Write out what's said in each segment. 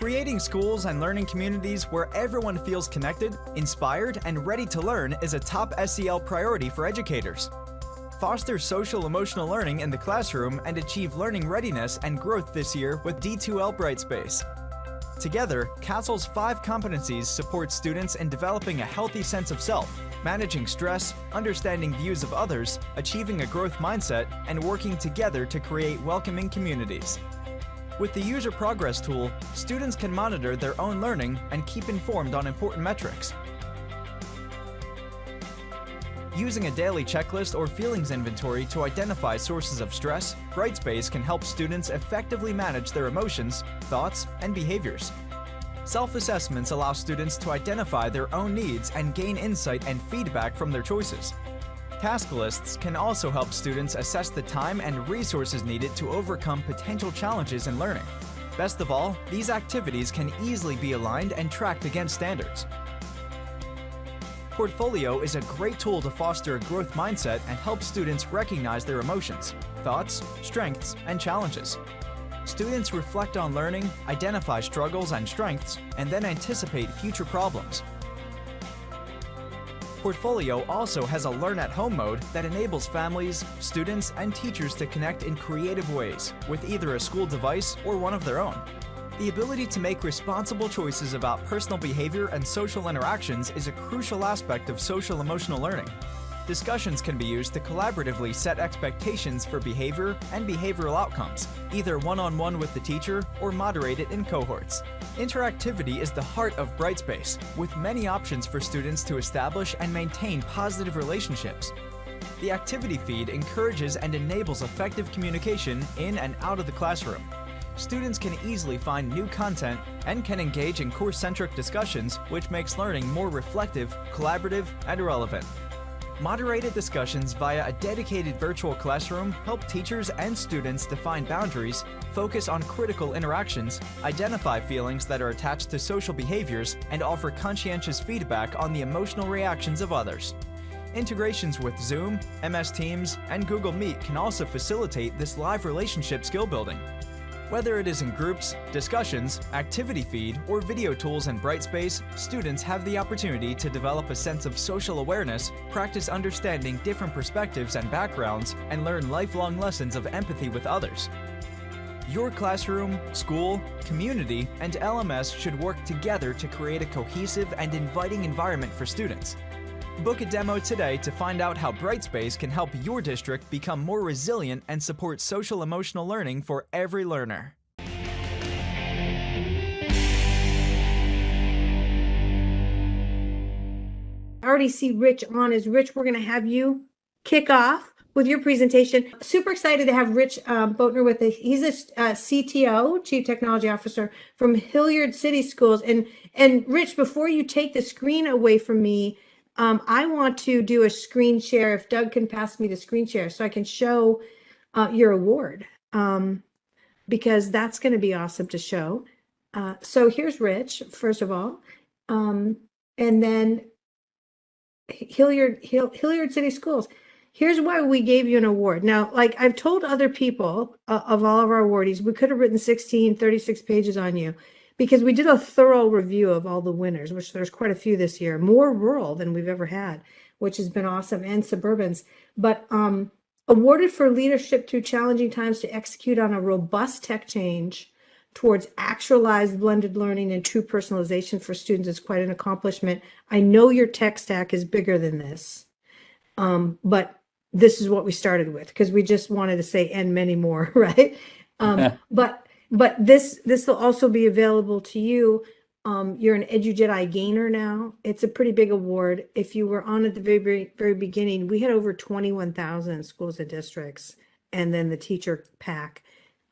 Creating schools and learning communities where everyone feels connected, inspired, and ready to learn is a top SEL priority for educators. Foster social-emotional learning in the classroom and achieve learning readiness and growth this year with D2L Brightspace. Together, Counsel's 5 competencies support students in developing a healthy sense of self, managing stress, understanding views of others, achieving a growth mindset, and working together to create welcoming communities. With the User Progress tool, students can monitor their own learning and keep informed on important metrics. Using a daily checklist or feelings inventory to identify sources of stress, Brightspace can help students effectively manage their emotions, thoughts, and behaviors. Self-assessments allow students to identify their own needs and gain insight and feedback from their choices. Task lists can also help students assess the time and resources needed to overcome potential challenges in learning. Best of all, these activities can easily be aligned and tracked against standards. Portfolio is a great tool to foster a growth mindset and help students recognize their emotions, thoughts, strengths, and challenges. Students reflect on learning, identify struggles and strengths, and then anticipate future problems. Portfolio also has a Learn at Home mode that enables families, students, and teachers to connect in creative ways with either a school device or one of their own. The ability to make responsible choices about personal behavior and social interactions is a crucial aspect of social-emotional learning. Discussions can be used to collaboratively set expectations for behavior and behavioral outcomes, either one-on-one with the teacher or moderated in cohorts. Interactivity is the heart of Brightspace, with many options for students to establish and maintain positive relationships. The activity feed encourages and enables effective communication in and out of the classroom. Students can easily find new content and can engage in course-centric discussions, which makes learning more reflective, collaborative, and relevant. Moderated discussions via a dedicated virtual classroom help teachers and students define boundaries, focus on critical interactions, identify feelings that are attached to social behaviors, and offer conscientious feedback on the emotional reactions of others. Integrations with Zoom, MS Teams, and Google Meet can also facilitate this live relationship skill building. Whether it is in groups, discussions, activity feed, or video tools in Brightspace, students have the opportunity to develop a sense of social awareness, practice understanding different perspectives and backgrounds, and learn lifelong lessons of empathy with others. Your classroom, school, community, and LMS should work together to create a cohesive and inviting environment for students. Book a demo today to find out how Brightspace can help your district become more resilient and support social-emotional learning for every learner. I already see Rich on. Rich, we're going to have you kick off with your presentation. Super excited to have Rich Boettner with us. He's a CTO, Chief Technology Officer from Hilliard City Schools. And Rich, before you take the screen away from me, I want to do a screen share. If Doug can pass me the screen share so I can show your award, because that's going to be awesome to show. So here's Rich, first of all, and then Hilliard City Schools. Here's why we gave you an award. Now, like I've told other people of all of our awardees, we could have written 36 pages on you, because we did a thorough review of all the winners, which there's quite a few this year, more rural than we've ever had, which has been awesome, and suburbans. But awarded for leadership through challenging times to execute on a robust tech change towards actualized blended learning and true personalization for students is quite an accomplishment. I know your tech stack is bigger than this, but this is what we started with, because we just wanted to say, and many more, right? But this will also be available to you. You're an EduJedi gainer now. It's a pretty big award. If you were on at the very, very beginning, we had over 21,000 schools and districts, and then the teacher pack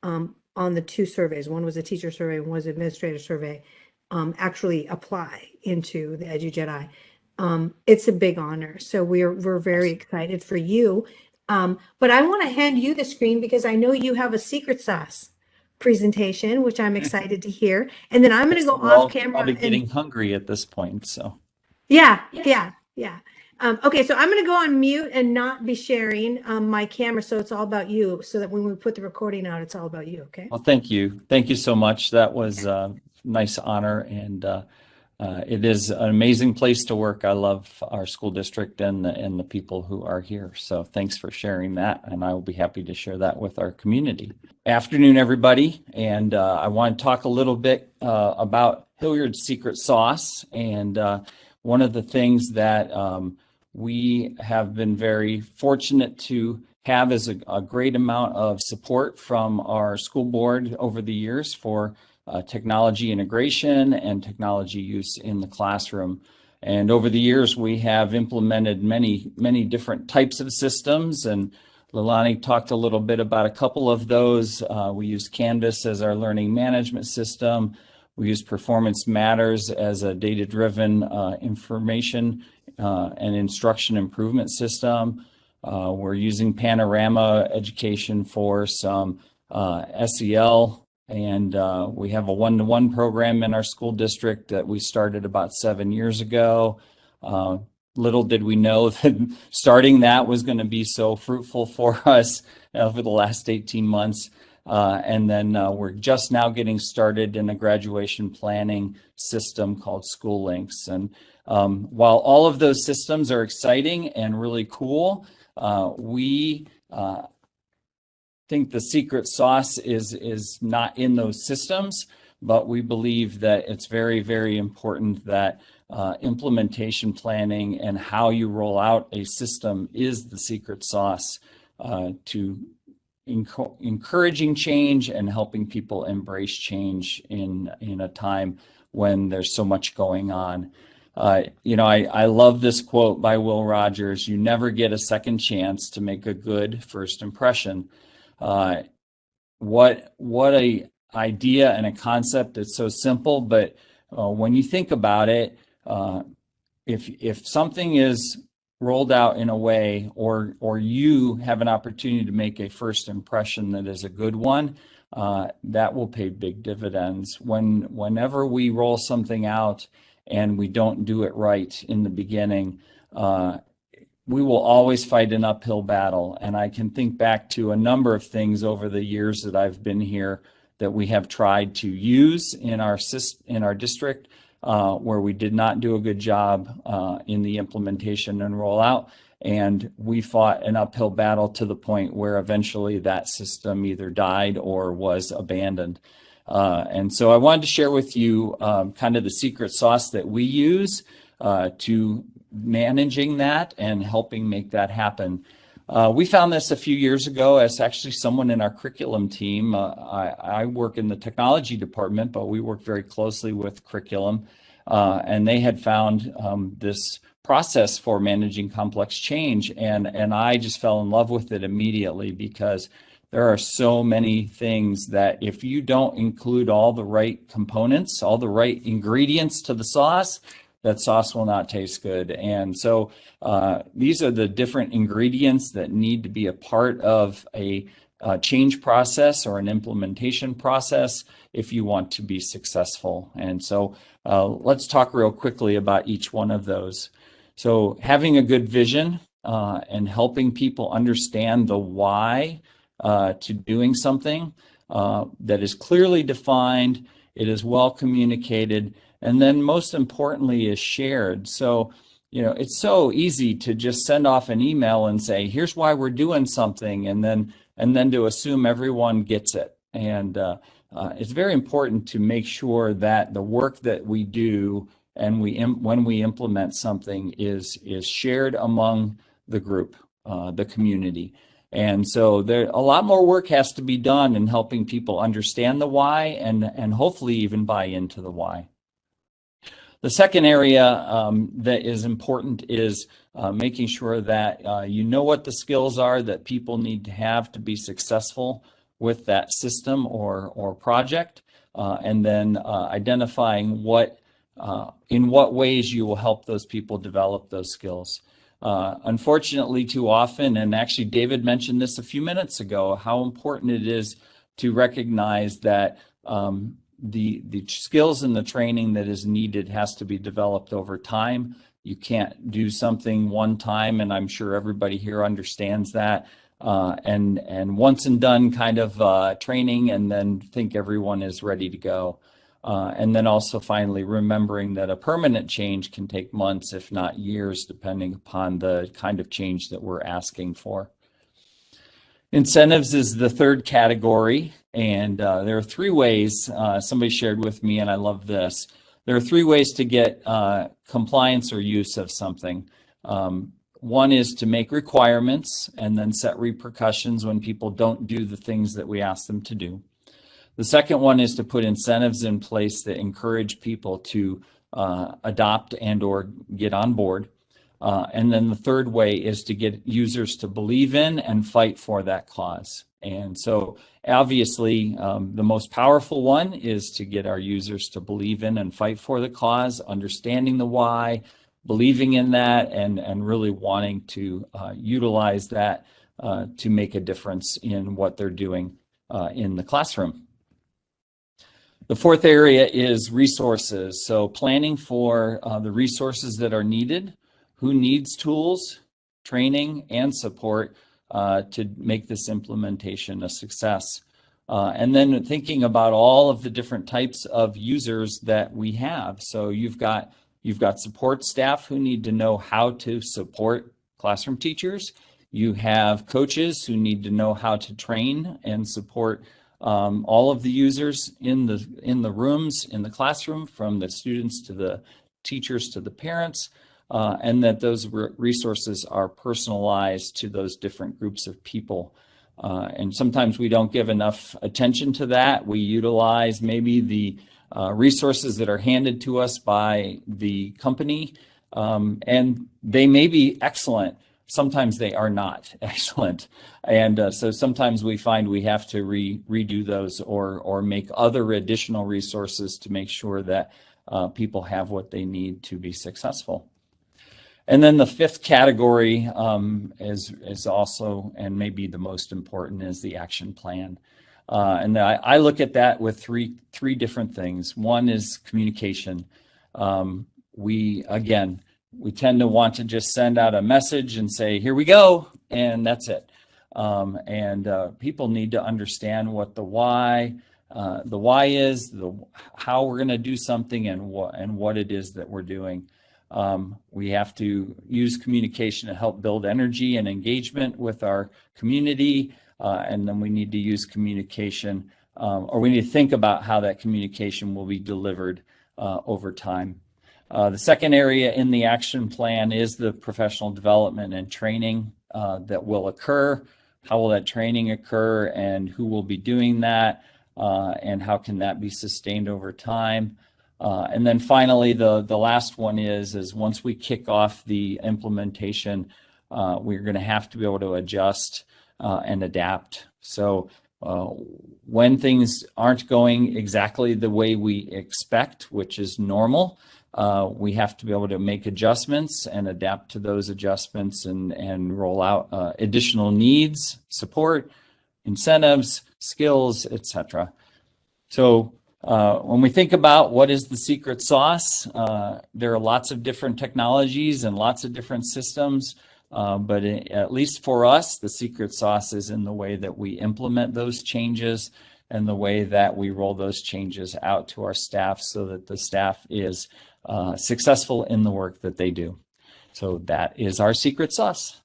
on the 2 surveys. One was a teacher survey, one was an administrator survey, actually apply into the EduJedi. It's a big honor. So we're very excited for you. But I want to hand you the screen because I know you have a secret sauce presentation, which I'm excited to hear. And then I'm going to go off camera. I'll be getting hungry at this point. So yeah. Okay, so I'm going to go on mute and not be sharing my camera, so it's all about you, so that when we put the recording out, it's all about you. Okay. Well, thank you so much. That was nice honor, and it is an amazing place to work. I love our school district and the people who are here. So thanks for sharing that, and I will be happy to share that with our community. Afternoon, everybody, and I want to talk a little bit about Hilliard's secret sauce. And one of the things that we have been very fortunate to have is a great amount of support from our school board over the years for technology integration and technology use in the classroom. And over the years, we have implemented many different types of systems, and LeiLani talked a little bit about a couple of those. We use Canvas as our learning management system. We use Performance Matters as a data-driven information and instruction improvement system. We're using Panorama Education for some SEL, and we have a one-to-one program in our school district that we started about 7 years ago. Little did we know that starting that was going to be so fruitful for us over the last 18 months. And then we're just now getting started in a graduation planning system called School Links. And while all of those systems are exciting and really cool, we think the secret sauce is not in those systems, but we believe that it's very, very important that implementation planning and how you roll out a system is the secret sauce to encouraging change and helping people embrace change in a time when there's so much going on. I love this quote by Will Rogers: "You never get a second chance to make a good first impression." What a idea and a concept. It's so simple, but when you think about it, if something is rolled out in a way, or you have an opportunity to make a first impression that is a good one, that will pay big dividends. Whenever we roll something out and we don't do it right in the beginning, we will always fight an uphill battle. And I can think back to a number of things over the years that I've been here that we have tried to use in our district, where we did not do a good job in the implementation and rollout. And we fought an uphill battle to the point where eventually that system either died or was abandoned. And so I wanted to share with you kind of the secret sauce that we use to managing that and helping make that happen. We found this a few years ago as actually someone in our curriculum team. I work in the technology department, but we work very closely with curriculum. And they had found this process for managing complex change. And I just fell in love with it immediately, because there are so many things that if you don't include all the right components, all the right ingredients to the sauce, that sauce will not taste good. And so these are the different ingredients that need to be a part of a change process or an implementation process if you want to be successful. And so let's talk real quickly about each one of those. So having a good vision and helping people understand the why to doing something that is clearly defined, it is well communicated, and then most importantly is shared. So, it's so easy to just send off an email and say, here's why we're doing something, and then to assume everyone gets it. And it's very important to make sure that the work that we do and when we implement something is shared among the group, the community. And so a lot more work has to be done in helping people understand the why and hopefully even buy into the why. The second area that is important is making sure that you know what the skills are that people need to have to be successful with that system or project, and then identifying in what ways you will help those people develop those skills. Unfortunately, too often, and actually David mentioned this a few minutes ago, how important it is to recognize that the skills and the training that is needed has to be developed over time. You can't do something one time, and I'm sure everybody here understands that, and once and done kind of training and then think everyone is ready to go. And then also finally remembering that a permanent change can take months, if not years, depending upon the kind of change that we're asking for. Incentives is the third category, and there are three ways. Somebody shared with me, and I love this. There are three ways to get compliance or use of something. One is to make requirements and then set repercussions when people don't do the things that we ask them to do. The second one is to put incentives in place that encourage people to adopt and or get on board. And then the third way is to get users to believe in and fight for that cause. And so obviously, the most powerful one is to get our users to believe in and fight for the cause, understanding the why, believing in that, and really wanting to utilize that to make a difference in what they're doing in the classroom. The fourth area is resources. So planning for the resources that are needed, who needs tools, training, and support to make this implementation a success. And then thinking about all of the different types of users that we have. So you've got support staff who need to know how to support classroom teachers. You have coaches who need to know how to train and support all of the users in the rooms, in the classroom, from the students to the teachers to the parents. And that those resources are personalized to those different groups of people. And sometimes we don't give enough attention to that. We utilize maybe the resources that are handed to us by the company, and they may be excellent. Sometimes they are not excellent. And so sometimes we find we have to redo those or make other additional resources to make sure that people have what they need to be successful. And then the fifth category is also, and maybe the most important, is the action plan. And I look at that with three different things. One is communication. We tend to want to just send out a message and say, here we go, and that's it. And people need to understand what the why is, how we're going to do something, and what it is that we're doing. We have to use communication to help build energy and engagement with our community, and then we need to use communication, or we need to think about how that communication will be delivered over time. The second area in the action plan is the professional development and training that will occur. How will that training occur, and who will be doing that, and how can that be sustained over time? And then finally, the last one is once we kick off the implementation, we're going to have to be able to adjust and adapt. So when things aren't going exactly the way we expect, which is normal, we have to be able to make adjustments and adapt to those adjustments and roll out additional needs, support, incentives, skills, etc. So when we think about what is the secret sauce, there are lots of different technologies and lots of different systems, but at least for us, the secret sauce is in the way that we implement those changes and the way that we roll those changes out to our staff so that the staff is successful in the work that they do. So that is our secret sauce.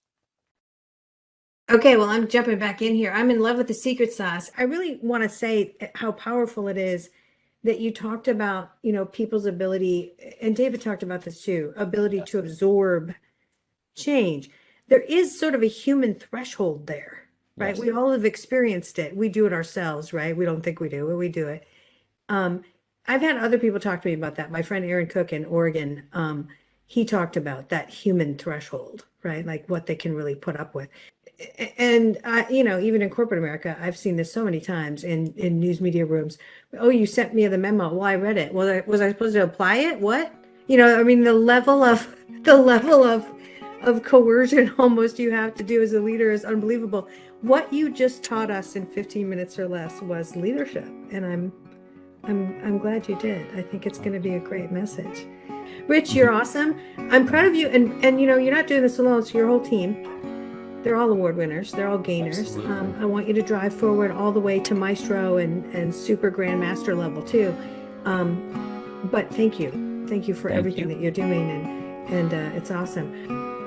Okay, well, I'm jumping back in here. I'm in love with the secret sauce. I really want to say how powerful it is that you talked about, people's ability, and David talked about this too, ability to absorb change. There is sort of a human threshold there, right? Yes. We all have experienced it. We do it ourselves, right? We don't think we do, but we do it. I've had other people talk to me about that. My friend Aaron Cook in Oregon, he talked about that human threshold, right? Like what they can really put up with. And even in corporate America, I've seen this so many times in news media rooms. Oh, you sent me the memo. Well, I read it. Well, was I supposed to apply it? What? The level of coercion almost you have to do as a leader is unbelievable. What you just taught us in 15 minutes or less was leadership, and I'm glad you did. I think it's going to be a great message. Rich, you're awesome. I'm proud of you, and you're not doing this alone. It's your whole team. They're all award winners. They're all gainers. I want you to drive forward all the way to Maestro and Super Grandmaster level too. But thank you for Thank everything you. that you're doing, and it's awesome.